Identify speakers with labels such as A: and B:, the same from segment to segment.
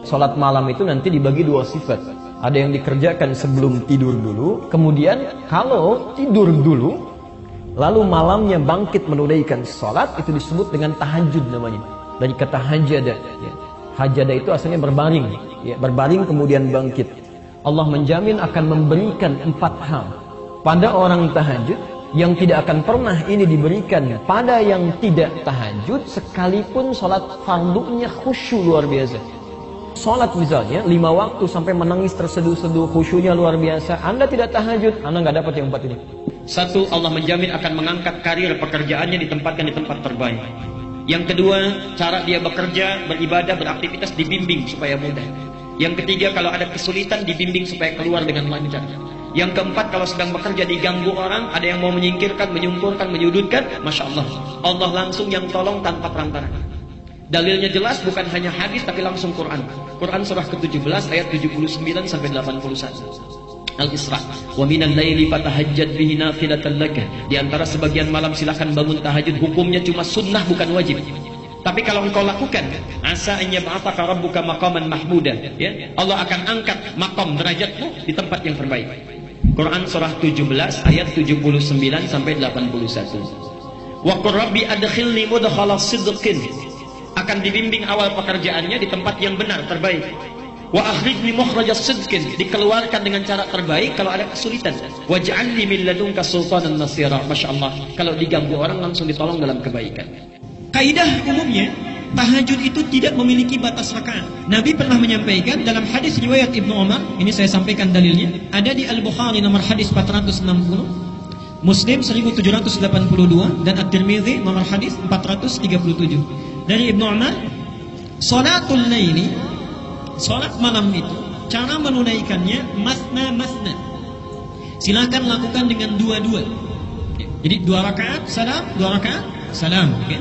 A: Sholat malam itu nanti dibagi dua sifat. Ada yang dikerjakan sebelum tidur dulu, kemudian kalau tidur dulu, lalu malamnya bangkit menunaikan sholat, itu disebut dengan tahajud namanya. Dari kata hajada. Ya. Hajada itu asalnya berbaring. Ya, berbaring kemudian bangkit. Allah menjamin akan memberikan 4 hal pada orang tahajud yang tidak akan pernah ini diberikan pada yang tidak tahajud, sekalipun sholat fardunya khusyuk luar biasa. Sholat misalnya 5 waktu sampai menangis terseduh-seduh, khusyuknya luar biasa. Anda tidak tahajud, Anda nggak dapat yang 4 ini. Satu, Allah menjamin akan mengangkat karir pekerjaannya, ditempatkan di tempat terbaik. Yang kedua, cara dia bekerja, beribadah, beraktivitas dibimbing supaya mudah. Yang ketiga, kalau ada kesulitan dibimbing supaya keluar dengan lancar. Yang keempat, kalau sedang bekerja diganggu orang, ada yang mau menyingkirkan, menyumpurkan, menyudutkan, Masya Allah, Allah langsung yang tolong tanpa perantara. Dalilnya jelas, bukan hanya hadis tapi langsung Quran. Quran surah ke-17 ayat 79 sampai 81. Al-Isra. Wa minal laili fatahajjad bihi nafilatan laka. Di antara sebagian malam silakan bangun tahajud, hukumnya cuma sunnah bukan wajib. Tapi kalau engkau lakukan, asa an yab'athaka rabbuka maqaman mahmuda, ya. Allah akan angkat maqam derajatmu di tempat yang terbaik. Quran surah 17 ayat 79 sampai 81. Wa qur rabbi adkhilni mudkhala sidqin. Akan dibimbing awal pekerjaannya di tempat yang benar, terbaik. Wa akhrijni mukhrajas sidqin, dikeluarkan dengan cara terbaik kalau ada kesulitan. Waj'alni min ladunka sultanan nasira. Masyaallah, kalau diganggu orang langsung ditolong dalam kebaikan. Kaidah umumnya, tahajud itu tidak memiliki batas rakaat. Nabi pernah menyampaikan dalam hadis riwayat Ibnu Umar, ini saya sampaikan dalilnya, ada di Al-Bukhari nomor hadis 460, Muslim 1782, dan At-Tirmidzi nomor hadis 437. Dari Ibnu Umar, salatul laili, salat malam itu, cara menunaikannya masna. Silakan lakukan dengan 2-2. Jadi 2 rakaat salam, 2 rakaat salam. Okay?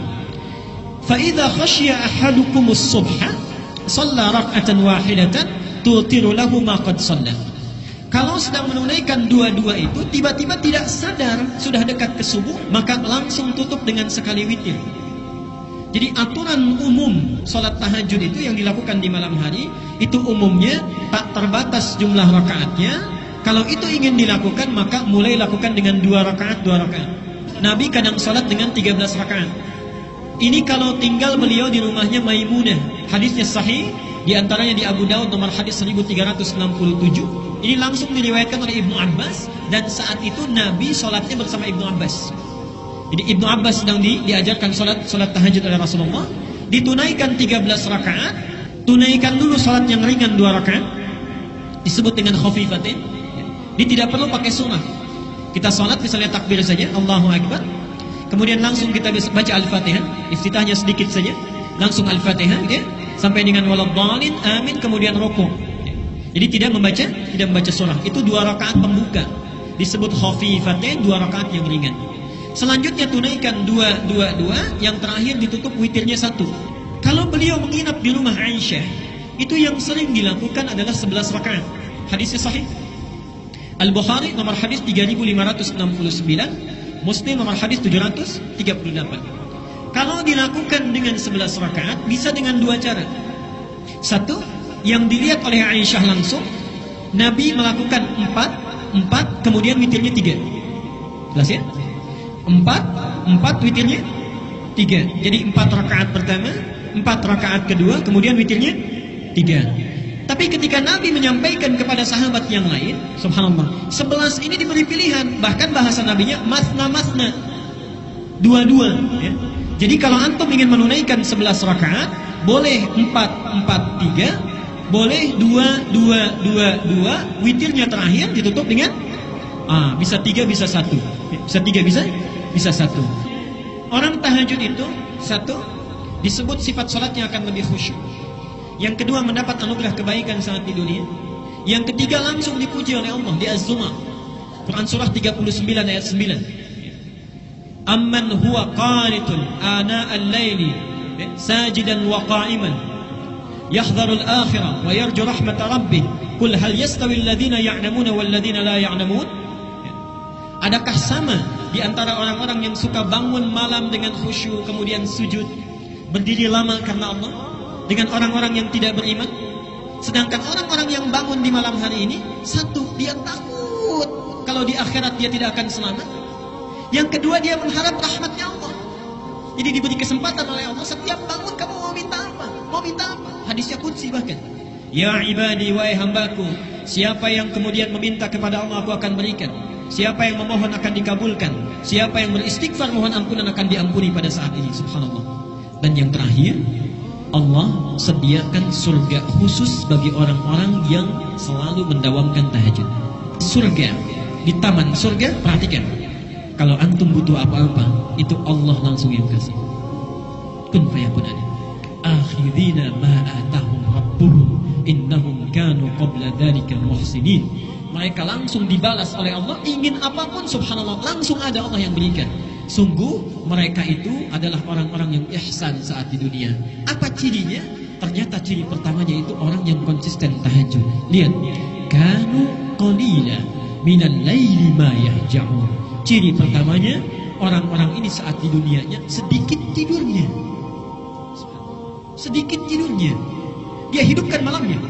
A: Fa idza khashiya ahadukumus subha, shalla rak'atan wahidatan tutiru lahu ma qad shalla. Kalau sedang menunaikan 2-2 itu, tiba-tiba tidak sadar sudah dekat ke subuh, maka langsung tutup dengan sekali witir. Jadi aturan umum sholat tahajud itu yang dilakukan di malam hari, itu umumnya tak terbatas jumlah rakaatnya. Kalau itu ingin dilakukan, maka mulai lakukan dengan 2 rakaat. Nabi kadang sholat dengan 13 rakaat. Ini kalau tinggal beliau di rumahnya Maimunah. Hadisnya sahih, di antaranya di Abu Daud nomor hadis 1367. Ini langsung diriwayatkan oleh Ibnu Abbas, dan saat itu Nabi sholatnya bersama Ibnu Abbas. Jadi Ibnu Abbas sedang diajarkan sholat tahajud oleh Rasulullah, ditunaikan 13 rakaat, tunaikan dulu sholat yang ringan 2 rakaat, disebut dengan khafifatin. Dia tidak perlu pakai sunnah. Kita sholat misalnya takbir saja, Allahu Akbar, kemudian langsung kita baca Al-Fatihah, iftitahnya sedikit saja, langsung Al-Fatihah, gitu ya, sampai dengan waladhdallin, amin, kemudian rukuk. Jadi tidak membaca surah. Itu 2 rakaat pembuka, disebut khafifatin, 2 rakaat yang ringan. Selanjutnya tunaikan 2, yang terakhir ditutup witirnya 1. Kalau beliau menginap di rumah Aisyah, itu yang sering dilakukan adalah 11 rakaat. Hadisnya sahih. Al-Bukhari nomor hadis 3569, Muslim nomor hadis 738. Kalau dilakukan dengan 11 rakaat, bisa dengan 2 cara. 1, yang dilihat oleh Aisyah langsung, Nabi melakukan 4, kemudian witirnya 3. Jelas ya? 4 witirnya 3. Jadi 4 rakaat pertama, 4 rakaat kedua, kemudian witirnya 3. Tapi ketika Nabi menyampaikan kepada sahabat yang lain, subhanallah, 11 ini diberi pilihan. Bahkan bahasa Nabinya masna, 2-2 ya. Jadi kalau antum ingin menunaikan 11 rakaat, boleh 4-4-3, boleh 2-2-2-2, witirnya terakhir ditutup dengan bisa 3, bisa 1. Bisa 3, bisa 1. Orang tahajud itu, 1, disebut sifat sholatnya akan lebih khusyuk. Yang kedua, mendapat anugerah kebaikan saat di dunia. Yang ketiga, langsung dipuji oleh Allah di Az-Zumar, Quran surah 39 ayat 9. Amman huwa qanitun ana al-laili sajidan wa qa'iman yahdharul akhirah wa yarju rahmat rabbih qul hal yastawi alladhina ya'lamuna wal ladhina la ya'lamun. Adakah sama di antara orang-orang yang suka bangun malam dengan khusyuk, kemudian sujud, berdiri lama karena Allah, dengan orang-orang yang tidak beriman?
B: Sedangkan orang-orang yang bangun di malam hari ini, satu, dia takut kalau di akhirat dia tidak akan selamat. Yang kedua, dia mengharap rahmatnya Allah. Jadi diberi kesempatan oleh Allah, setiap bangun kamu mau minta apa? Mau minta apa? Hadisnya qudsi bahkan. Ya ibadi, wahai hambaku, siapa yang kemudian meminta kepada Allah, aku akan berikan. Siapa yang memohon akan dikabulkan. Siapa yang beristighfar, mohon ampunan, akan diampuni pada saat ini. Subhanallah. Dan yang terakhir, Allah sediakan surga khusus bagi orang-orang yang selalu mendawamkan tahajud. Surga, di taman surga, perhatikan. Kalau antum butuh apa-apa, itu Allah langsung yang kasih. Kun fayakun ada. Akhirina ma atahum rabbuhum innahum kanu qabla dzalika muhsinin. Mereka langsung dibalas oleh Allah, ingin apapun subhanallah langsung ada Allah yang berikan. Sungguh mereka itu adalah orang-orang yang ihsan saat di dunia. Apa cirinya? Ternyata ciri pertamanya itu orang yang konsisten tahajud. Lihat, kanu qalila minal laili ma yahja'un. Ciri pertamanya, orang-orang ini saat di dunianya sedikit tidurnya. Sedikit tidurnya. Dia hidupkan malamnya.